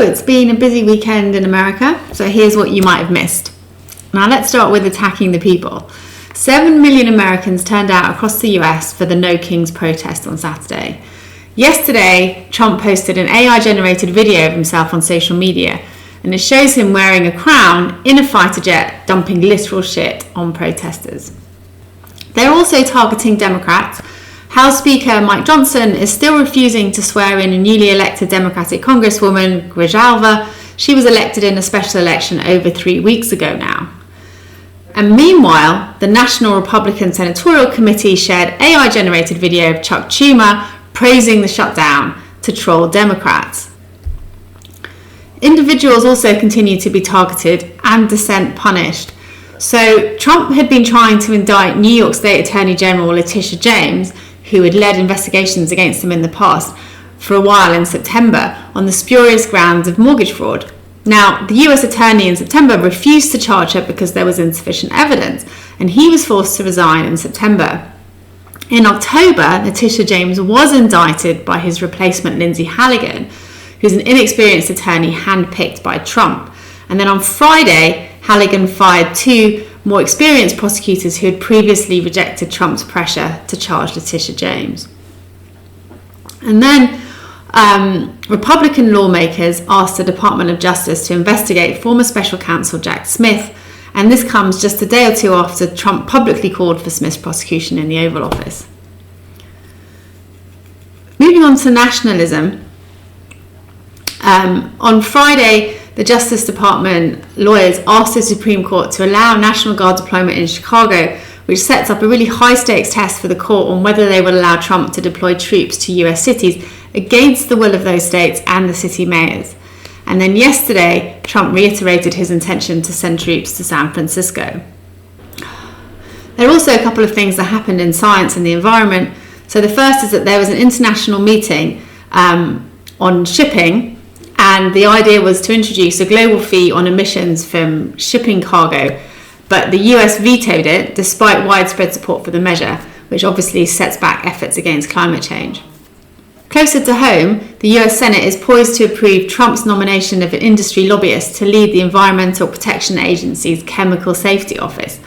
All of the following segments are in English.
So it's been a busy weekend in America, so here's what you might have missed. Now let's start with attacking the people. 7 million Americans turned out across the US for the No Kings protest on Saturday. Yesterday, Trump posted an AI-generated video of himself on social media, and it shows him wearing a crown in a fighter jet dumping literal shit on protesters. They're also targeting Democrats. House Speaker Mike Johnson is still refusing to swear in a newly elected Democratic Congresswoman, Grijalva. She was elected in a special election over 3 weeks ago now. And meanwhile, the National Republican Senatorial Committee shared AI-generated video of Chuck Schumer praising the shutdown to troll Democrats. Individuals also continue to be targeted and dissent punished. So Trump had been trying to indict New York State Attorney General Letitia James, who had led investigations against him in the past, for a while in September on the spurious grounds of mortgage fraud. Now, the US attorney in September refused to charge her because there was insufficient evidence, and he was forced to resign in September. In October, Letitia James was indicted by his replacement Lindsay Halligan, who's an inexperienced attorney handpicked by Trump. And then on Friday, Halligan fired 2 more experienced prosecutors who had previously rejected Trump's pressure to charge Letitia James. And then Republican lawmakers asked the Department of Justice to investigate former special counsel Jack Smith, and this comes just a day or two after Trump publicly called for Smith's prosecution in the Oval Office. Moving on to nationalism, on Friday, the Justice Department lawyers asked the Supreme Court to allow National Guard deployment in Chicago, which sets up a really high-stakes test for the court on whether they would allow Trump to deploy troops to US cities against the will of those states and the city mayors. And then yesterday, Trump reiterated his intention to send troops to San Francisco. There are also a couple of things that happened in science and the environment. So the first is that there was an international meeting on shipping, and the idea was to introduce a global fee on emissions from shipping cargo, but the US vetoed it despite widespread support for the measure, which obviously sets back efforts against climate change. Closer to home, the US Senate is poised to approve Trump's nomination of an industry lobbyist to lead the Environmental Protection Agency's Chemical Safety Office.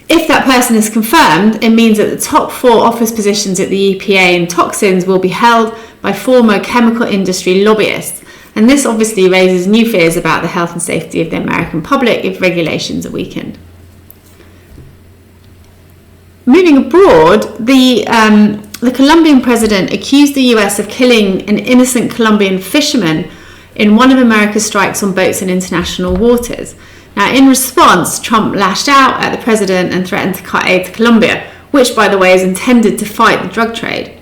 If that person is confirmed, it means that the top 4 office positions at the EPA in toxins will be held by former chemical industry lobbyists. And this obviously raises new fears about the health and safety of the American public if regulations are weakened. Moving abroad, the Colombian president accused the US of killing an innocent Colombian fisherman in one of America's strikes on boats in international waters. Now, in response, Trump lashed out at the president and threatened to cut aid to Colombia, which, by the way, is intended to fight the drug trade.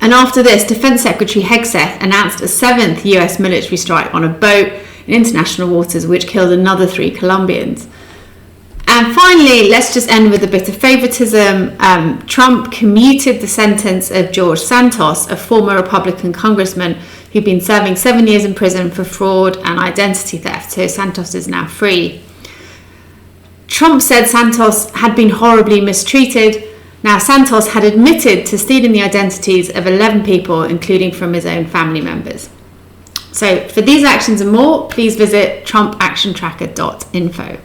And after this, Defense Secretary Hegseth announced a 7th US military strike on a boat in international waters, which killed another 3 Colombians. And finally, let's just end with a bit of favouritism. Trump commuted the sentence of George Santos, a former Republican congressman who'd been serving 7 years in prison for fraud and identity theft. So Santos is now free. Trump said Santos had been horribly mistreated. Now, Santos had admitted to stealing the identities of 11 people, including from his own family members. So for these actions and more, please visit trumpactiontracker.info.